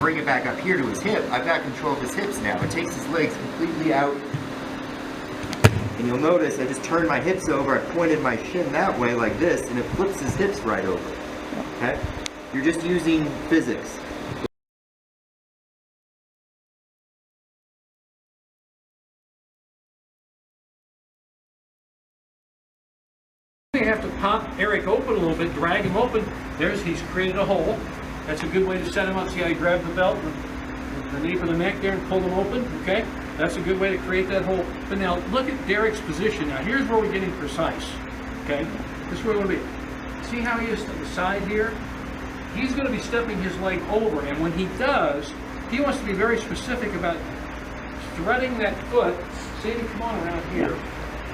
Bring it back up here to his hip. I've got control of his hips now. It takes his legs completely out. And you'll notice I just turned my hips over. I pointed my shin that way like this, and it flips his hips right over. Okay? You're just using physics. You have to pop Eric open a little bit, drag him open. He's created a hole. That's a good way to set him up. See how you grab the belt with the nape of the neck there and pull them open, okay? That's a good way to create that hole. But now look at Derek's position. Now here's where we're getting precise, okay? This is where we're going to be. See how he is to the side here? He's going to be stepping his leg over, and when he does, he wants to be very specific about threading that foot. See him come on around here.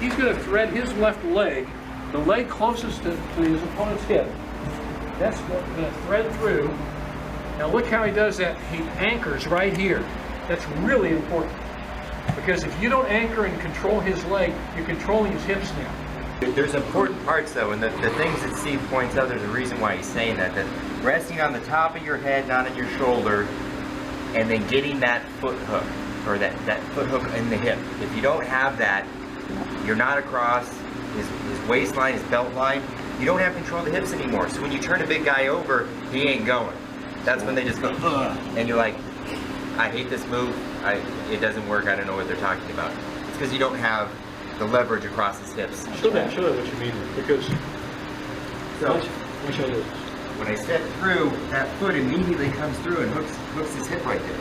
He's going to thread his left leg, the leg closest to his opponent's hip. That's going to thread through. Now look how he does that. He anchors right here. That's really important. Because if you don't anchor and control his leg, you're controlling his hips now. There's important parts though, and the things that Steve points out, there's a reason why he's saying that resting on the top of your head, not on your shoulder, and then getting that foot hook, or that foot hook in the hip. If you don't have that, you're not across his waistline, his belt line, you don't have control of the hips anymore. So when you turn a big guy over, he ain't going. That's when they just go, ugh, and you're like, I hate this move, it doesn't work, I don't know what they're talking about. It's because you don't have the leverage across his hips. Show that what you mean, because so, let me show you this. When I step through, that foot immediately comes through and hooks his hip right there.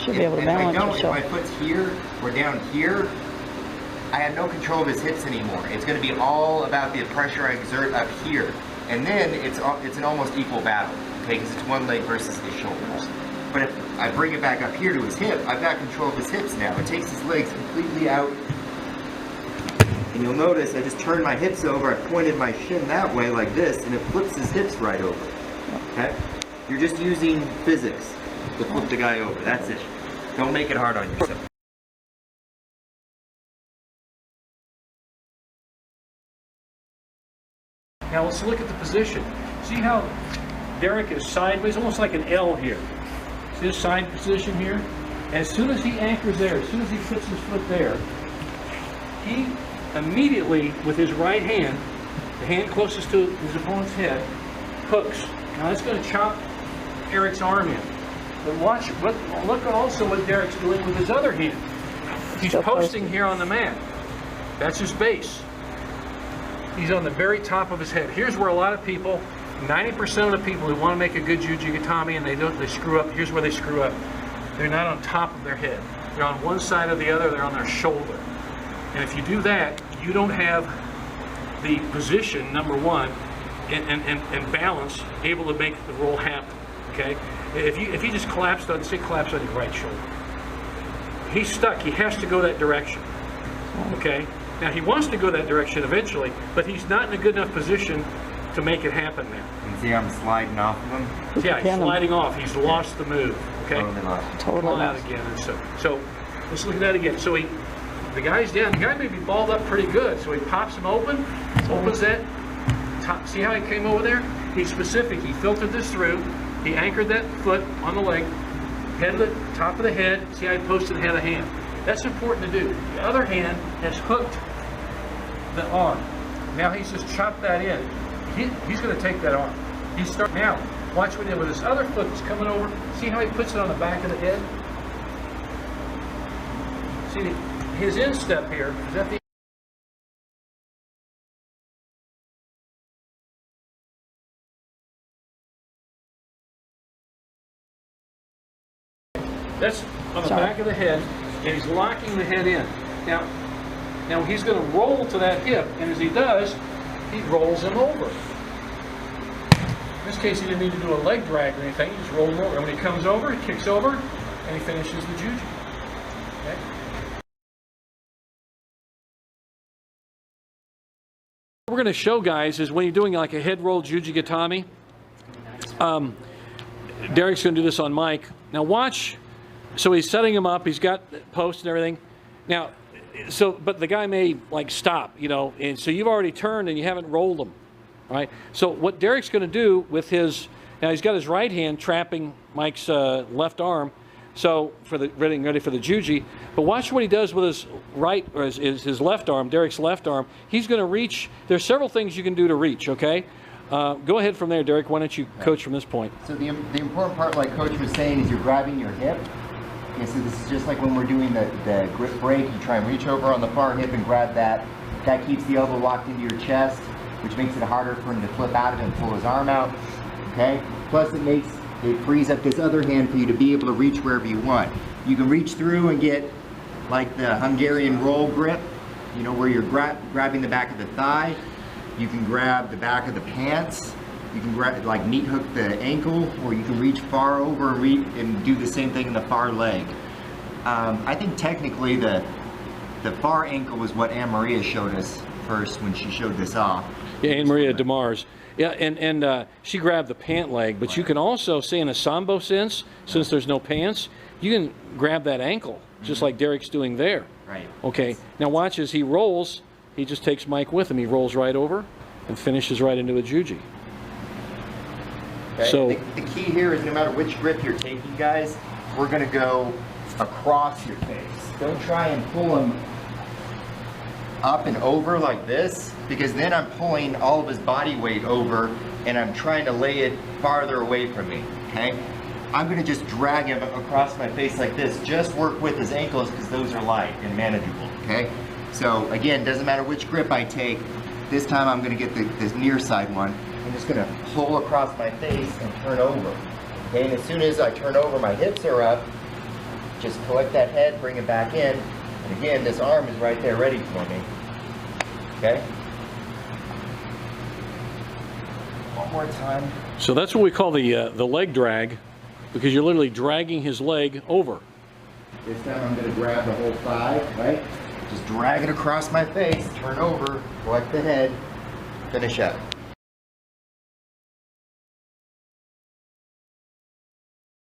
Should be able to balance yourself. If my foot's here or down here, I have no control of his hips anymore. It's going to be all about the pressure I exert up here. And then it's an almost equal battle, okay, because it's one leg versus his shoulders. But if I bring it back up here to his hip, I've got control of his hips now. It takes his legs completely out. And you'll notice I just turned my hips over, I pointed my shin that way like this, and it flips his hips right over. Okay? You're just using physics to flip the guy over. That's it. Don't make it hard on yourself. Now let's look at the position. See how Derek is sideways, almost like an L here. See his side position here? As soon as he anchors there, as soon as he puts his foot there, he immediately, with his right hand, the hand closest to his opponent's head, hooks. Now that's going to chop Eric's arm in. But look also what Derek's doing with his other hand. He's posting here on the mat. That's his base. He's on the very top of his head. Here's where a lot of people, 90% of the people who want to make a good Juji Gatame and they screw up, here's where they screw up. They're not on top of their head. They're on one side or the other, they're on their shoulder. And if you do that, you don't have the position, number one, and balance able to make the roll happen, okay? If he just collapsed on, say collapsed on your right shoulder, he's stuck, he has to go that direction, okay? Now he wants to go that direction eventually, but he's not in a good enough position to make it happen now. You see I'm sliding off of him? Yeah, he's sliding off, he's lost the move, okay? Totally out lost. again, and so let's look at that again. So the guy's down, the guy may be balled up pretty good, so he pops him open, opens that, top, see how he came over there? He's specific, he filtered this through, he anchored that foot on the leg, head of the top of the head, see how he posted the head of the hand. That's important to do. The other hand has hooked the arm. Now he's just chopped that in. He's going to take that arm. Now, watch what he did with his other foot that's coming over. See how he puts it on the back of the head? See his instep here, is that the that's on the back of the head, and he's locking the head in. Now he's going to roll to that hip, and as he does, he rolls him over. In this case, he didn't need to do a leg drag or anything, he just rolled him over. And when he comes over, he kicks over, and he finishes the Juji. Okay? What we're going to show, guys, is when you're doing like a head roll Juji Gatame, Derek's going to do this on Mike. Now watch. So he's setting him up. He's got posts and everything. Now, but the guy may like stop, you know, and so you've already turned and you haven't rolled him, right? So what Derek's going to do with his, now he's got his right hand trapping Mike's left arm. So for the getting ready for the Juji, but watch what he does with his right or his left arm, Derek's left arm. He's going to reach. There's several things you can do to reach. Okay, go ahead from there, Derek. Why don't you coach from this point? So the important part, like Coach was saying, is you're grabbing your hip. Okay, so this is just like when we're doing the grip break. You try and reach over on the far hip and grab that. That keeps the elbow locked into your chest, which makes it harder for him to flip out of it and pull his arm out. Okay. Plus, it frees up this other hand for you to be able to reach wherever you want. You can reach through and get like the Hungarian roll grip, you know, where you're grabbing the back of the thigh. You can grab the back of the pants. You can grab, like, meat hook the ankle, or you can reach far over and do the same thing in the far leg. I think technically the far ankle was what Anne Maria showed us first when she showed this off. Yeah, Anne Maria DeMars. Yeah, and she grabbed the pant leg, but you can also, say in a sambo sense, since there's no pants, you can grab that ankle, just like Derek's doing there. Right. Okay, now watch as he rolls, he just takes Mike with him. He rolls right over and finishes right into a Juji. Okay. So the key here is no matter which grip you're taking, guys, we're going to go across your face. Don't try and pull him up and over like this, because then I'm pulling all of his body weight over and I'm trying to lay it farther away from me, okay? I'm gonna just drag him across my face like this. Just work with his ankles because those are light and manageable, okay? So again, doesn't matter which grip I take. This time I'm gonna get this near side one. I'm just gonna pull across my face and turn over, okay? And as soon as I turn over, my hips are up. Just collect that head, bring it back in. And again, this arm is right there ready for me. Okay? One more time. So that's what we call the leg drag, because you're literally dragging his leg over. This time I'm going to grab the whole thigh, right? Just drag it across my face, turn over, collect the head, finish up.